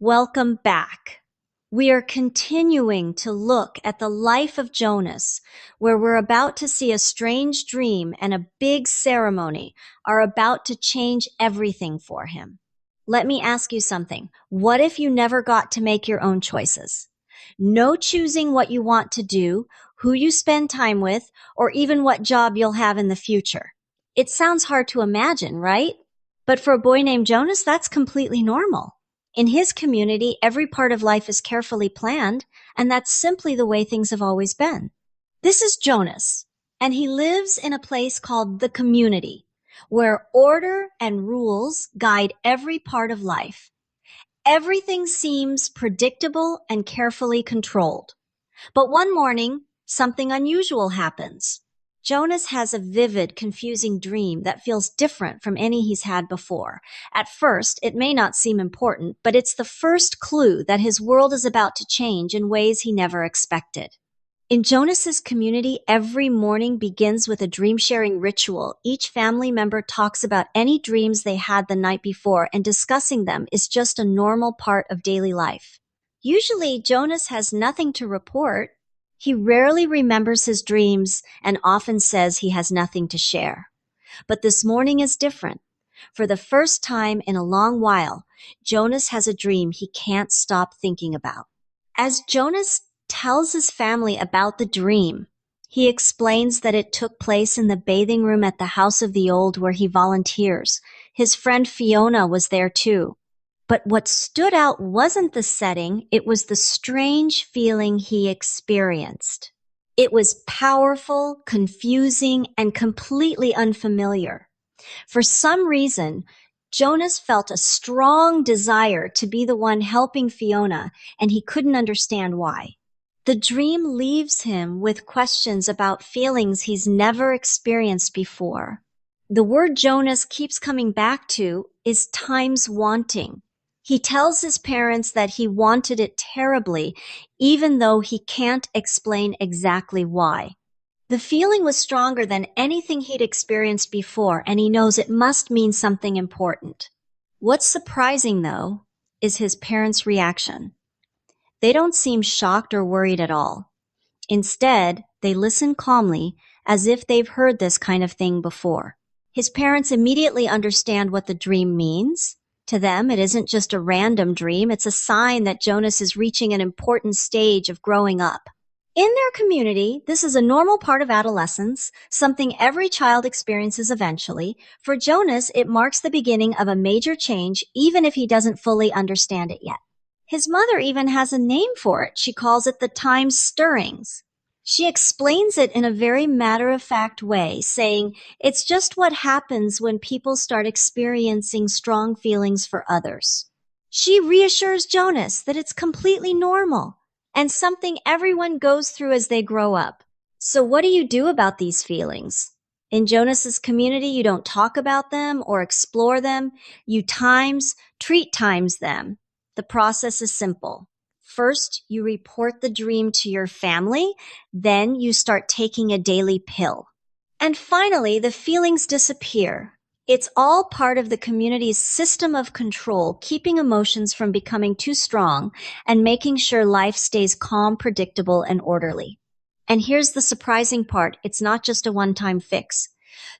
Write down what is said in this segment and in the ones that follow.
Welcome back. We are continuing to look at the life of Jonas, where we're about to see a strange dream and a big ceremony are about to change everything for him. Let me ask you something. What if you never got to make your own choices? No choosing what you want to do, who you spend time with, or even what job you'll have in the future. It sounds hard to imagine, right? But for a boy named Jonas, that's completely normal. In his community, every part of life is carefully planned, and that's simply the way things have always been. This is Jonas, and he lives in a place called the community, where order and rules guide every part of life. Everything seems predictable and carefully controlled. But one morning, something unusual happens. Jonas has a vivid, confusing dream that feels different from any he's had before. At first, it may not seem important, but it's the first clue that his world is about to change in ways he never expected. In Jonas's community, every morning begins with a dream-sharing ritual. Each family member talks about any dreams they had the night before, and discussing them is just a normal part of daily life. Usually, Jonas has nothing to report. He rarely remembers his dreams and often says he has nothing to share. But this morning is different. For the first time in a long while, Jonas has a dream he can't stop thinking about. As Jonas tells his family about the dream, he explains that it took place in the bathing room at the House of the Old where he volunteers. His friend Fiona was there too. But what stood out wasn't the setting, it was the strange feeling he experienced. It was powerful, confusing, and completely unfamiliar. For some reason, Jonas felt a strong desire to be the one helping Fiona, and he couldn't understand why. The dream leaves him with questions about feelings he's never experienced before. The word Jonas keeps coming back to is times wanting. He tells his parents that he wanted it terribly, even though he can't explain exactly why. The feeling was stronger than anything he'd experienced before, and he knows it must mean something important. What's surprising, though, is his parents' reaction. They don't seem shocked or worried at all. Instead, they listen calmly, as if they've heard this kind of thing before. His parents immediately understand what the dream means. To them, it isn't just a random dream, it's a sign that Jonas is reaching an important stage of growing up. In their community, this is a normal part of adolescence, something every child experiences eventually. For Jonas, it marks the beginning of a major change, even if he doesn't fully understand it yet. His mother even has a name for it. She calls it the time stirrings. She explains it in a very matter-of-fact way, saying it's just what happens when people start experiencing strong feelings for others. She reassures Jonas that it's completely normal and something everyone goes through as they grow up. So what do you do about these feelings? In Jonas's community, you don't talk about them or explore them. You treat times them. The process is simple. First, you report the dream to your family. Then you start taking a daily pill. And finally, the feelings disappear. It's all part of the community's system of control, keeping emotions from becoming too strong and making sure life stays calm, predictable, and orderly. And here's the surprising part. It's not just a one-time fix.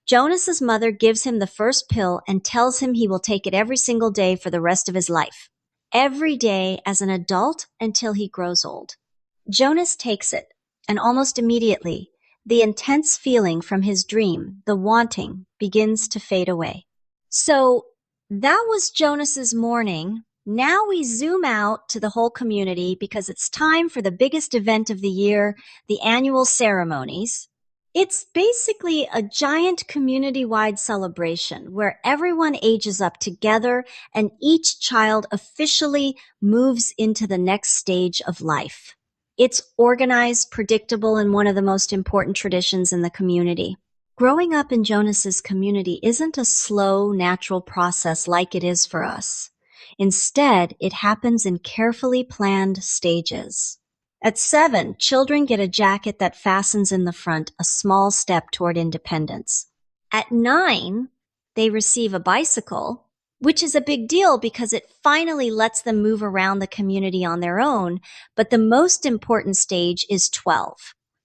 Jonas's mother gives him the first pill and tells him he will take it every single day for the rest of his life. Every day as an adult until he grows old. Jonas takes it, and almost immediately, the intense feeling from his dream, the wanting, begins to fade away. So that was Jonas's morning. Now we zoom out to the whole community because it's time for the biggest event of the year, the annual ceremonies. It's basically a giant community-wide celebration where everyone ages up together and each child officially moves into the next stage of life. It's organized, predictable, and one of the most important traditions in the community. Growing up in Jonas's community isn't a slow, natural process like it is for us. Instead, it happens in carefully planned stages. At 7, children get a jacket that fastens in the front, a small step toward independence. At 9, they receive a bicycle. which is a big deal because it finally lets them move around the community on their own. But the most important stage is 12.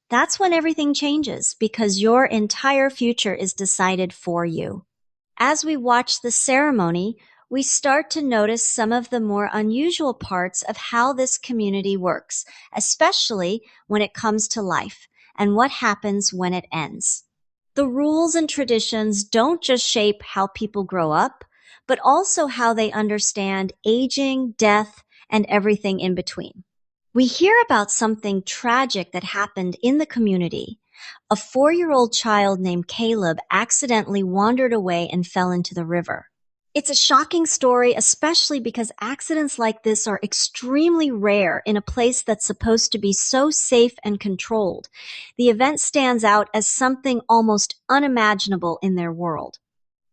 That's when everything changes because your entire future is decided for you. As we watch the ceremony, we start to notice some of the more unusual parts of how this community works, especially when it comes to life and what happens when it ends. The rules and traditions don't just shape how people grow up, but also how they understand aging, death, and everything in between. We hear about something tragic that happened in the community. A 4-year-old child named Caleb accidentally wandered away and fell into the river. It's a shocking story, especially because accidents like this are extremely rare in a place that's supposed to be so safe and controlled. The event stands out as something almost unimaginable in their world.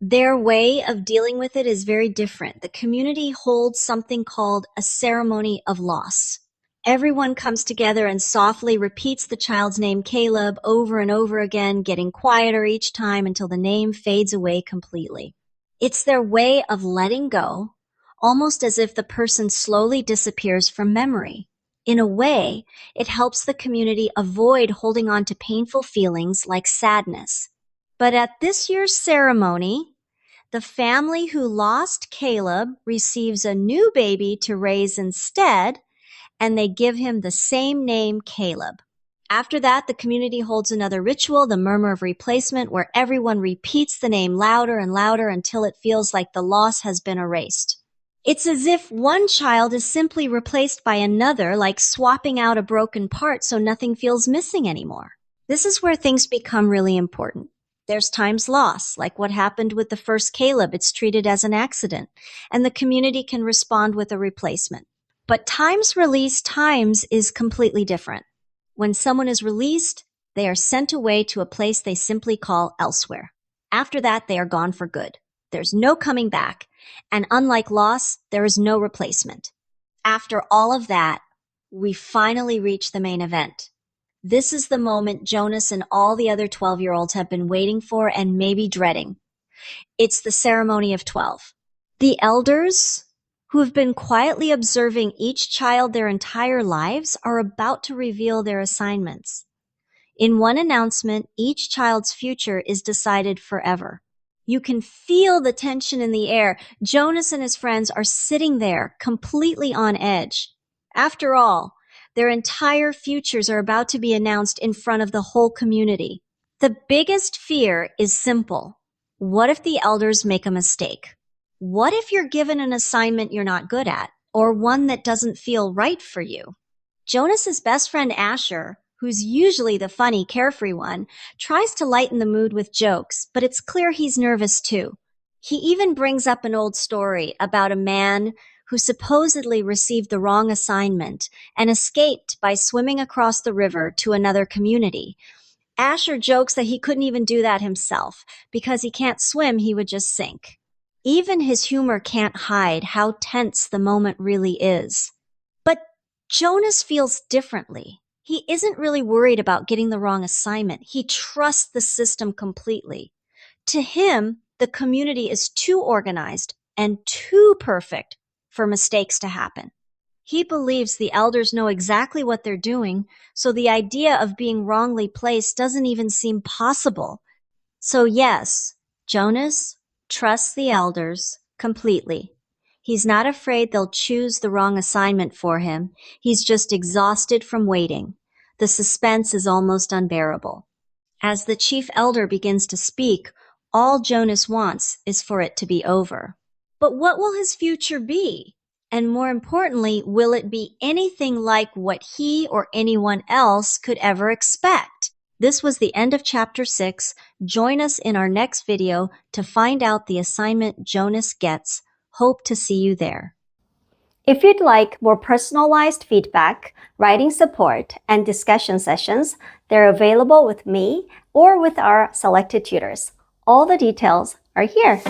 Their way of dealing with it is very different. The community holds something called a ceremony of loss. Everyone comes together and softly repeats the child's name, Caleb, over and over again, getting quieter each time until the name fades away completely. It's their way of letting go, almost as if the person slowly disappears from memory. In a way, it helps the community avoid holding on to painful feelings like sadness. But at this year's ceremony, the family who lost Caleb receives a new baby to raise instead, and they give him the same name, Caleb. After that, the community holds another ritual, the murmur of replacement, where everyone repeats the name louder and louder until it feels like the loss has been erased. It's as if one child is simply replaced by another, like swapping out a broken part so nothing feels missing anymore. This is where things become really important. There's times lost, like what happened with the first Caleb. It's treated as an accident, and the community can respond with a replacement. But times release times is completely different. When someone is released, they are sent away to a place they simply call elsewhere. After that, they are gone for good. There's no coming back, and unlike loss, there is no replacement. After all of that, we finally reach the main event. This is the moment Jonas and all the other 12-year-olds have been waiting for and maybe dreading. It's the ceremony of 12. The elders, who have been quietly observing each child their entire lives, are about to reveal their assignments. In one announcement, each child's future is decided forever. You can feel the tension in the air. Jonas and his friends are sitting there, completely on edge. After all, their entire futures are about to be announced in front of the whole community. The biggest fear is simple. What if the elders make a mistake? What if you're given an assignment you're not good at, or one that doesn't feel right for you? Jonas's best friend Asher, who's usually the funny, carefree one, tries to lighten the mood with jokes, but it's clear he's nervous too. He even brings up an old story about a man who supposedly received the wrong assignment and escaped by swimming across the river to another community. Asher jokes that he couldn't even do that himself. Because he can't swim, he would just sink. Even his humor can't hide how tense the moment really is. But Jonas feels differently. He isn't really worried about getting the wrong assignment. He trusts the system completely. To him, the community is too organized and too perfect for mistakes to happen. He believes the elders know exactly what they're doing, so the idea of being wrongly placed doesn't even seem possible. So yes, Jonas trusts the elders completely. He's not afraid they'll choose the wrong assignment for him. He's just exhausted from waiting. The suspense is almost unbearable. As the chief elder begins to speak, all Jonas wants is for it to be over. But what will his future be? And more importantly, will it be anything like what he or anyone else could ever expect? This was the end of chapter 6. Join us in our next video to find out the assignment Jonas gets. Hope to see you there. If you'd like more personalized feedback, writing support, and discussion sessions, they're available with me or with our selected tutors. All the details are here.